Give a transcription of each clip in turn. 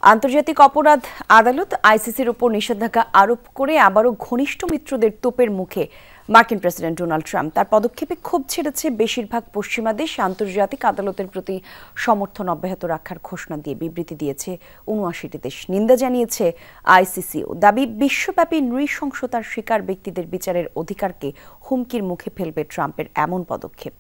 আন্তর্জাতিক অপরাধ আদালত আইসিসির উপর নিষেধাজ্ঞা আরোপ করে আবারও ঘনিষ্ঠ মিত্রদের তোপের মুখে মার্কিন প্রেসিডেন্ট ডোনাল্ড ট্রাম্প। তার পদক্ষেপে ক্ষোভ ছেড়েছে বেশিরভাগ পশ্চিমা দেশ। আন্তর্জাতিক আদালতের প্রতি সমর্থন অব্যাহত রাখার ঘোষণা দিয়ে বিবৃতি দিয়েছে ৭৯টি দেশ। নিন্দা জানিয়েছে আইসিসিও। দাবি, বিশ্বব্যাপী নৃশংসতার শিকার ব্যক্তিদের বিচারের অধিকারকে হুমকির মুখে ফেলবে ট্রাম্পের এমন পদক্ষেপ।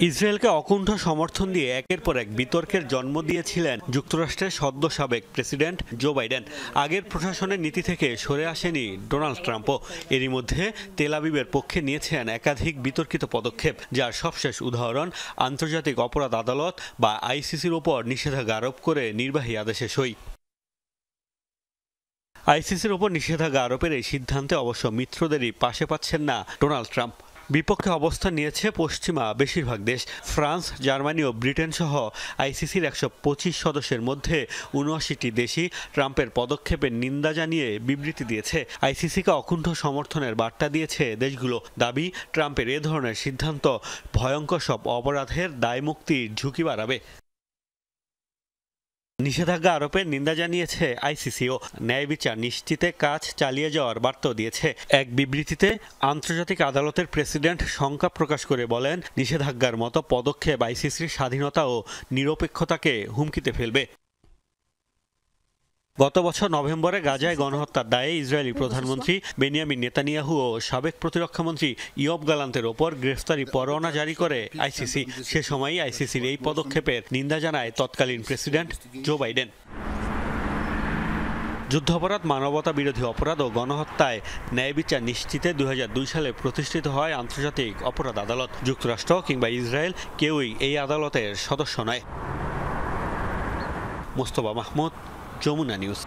ইসরায়েলকে অকুণ্ঠ সমর্থন দিয়ে একের পর এক বিতর্কের জন্ম দিয়েছিলেন যুক্তরাষ্ট্রের সদ্য সাবেক প্রেসিডেন্ট জো বাইডেন। আগের প্রশাসনের নীতি থেকে সরে আসেনি ডোনাল্ড ট্রাম্পও। এরই মধ্যে তেল আবিবের পক্ষে নিয়েছেন একাধিক বিতর্কিত পদক্ষেপ, যার সবশেষ উদাহরণ আন্তর্জাতিক অপরাধ আদালত বা আইসিসির উপর নিষেধাজ্ঞা আরোপ করে নির্বাহী আদেশে সই। আইসিসির উপর নিষেধাজ্ঞা আরোপের এই সিদ্ধান্তে অবশ্য মিত্রদেরই পাশে পাচ্ছেন না ডোনাল্ড ট্রাম্প। বিপক্ষে অবস্থান নিয়েছে পশ্চিমা বেশিরভাগ দেশ। ফ্রান্স, জার্মানি ও ব্রিটেন সহ আইসিসির ১২৫ সদস্যের মধ্যে ৭৯টি দেশই ট্রাম্পের পদক্ষেপের নিন্দা জানিয়ে বিবৃতি দিয়েছে। আইসিসিকে অকুণ্ঠ সমর্থনের বার্তা দিয়েছে দেশগুলো। দাবি, ট্রাম্পের এ ধরনের সিদ্ধান্ত ভয়ঙ্কর সব অপরাধের দায়মুক্তির ঝুঁকি বাড়াবে। নিষেধাজ্ঞা আরোপের নিন্দা জানিয়েছে আইসিসিও। ন্যায় বিচার নিশ্চিতে কাজ চালিয়ে যাওয়ার বার্তাও দিয়েছে। এক বিবৃতিতে আন্তর্জাতিক আদালতের প্রেসিডেন্ট শঙ্কা প্রকাশ করে বলেন, নিষেধাজ্ঞার মতো পদক্ষেপ আইসিসির স্বাধীনতা ও নিরপেক্ষতাকে হুমকিতে ফেলবে। গত বছর নভেম্বরে গাজায় গণহত্যার দায়ে ইসরায়েলি প্রধানমন্ত্রী বেনিয়ামিন নেতানিয়াহু ও সাবেক প্রতিরক্ষামন্ত্রী ইয়োব গালান্তের ওপর গ্রেফতারি পরোয়ানা জারি করে আইসিসি। সে সময়ই আইসিসির এই পদক্ষেপের নিন্দা জানায় তৎকালীন প্রেসিডেন্ট জো বাইডেন। যুদ্ধাপরাধ, মানবতা বিরোধী অপরাধ ও গণহত্যায় ন্যায় বিচার নিশ্চিতে ২০০২ সালে প্রতিষ্ঠিত হয় আন্তর্জাতিক অপরাধ আদালত। যুক্তরাষ্ট্র কিংবা ইসরায়েল কেউই এই আদালতের সদস্য নয়। মোস্তফা মাহমুদ, যমুনা নিউজ।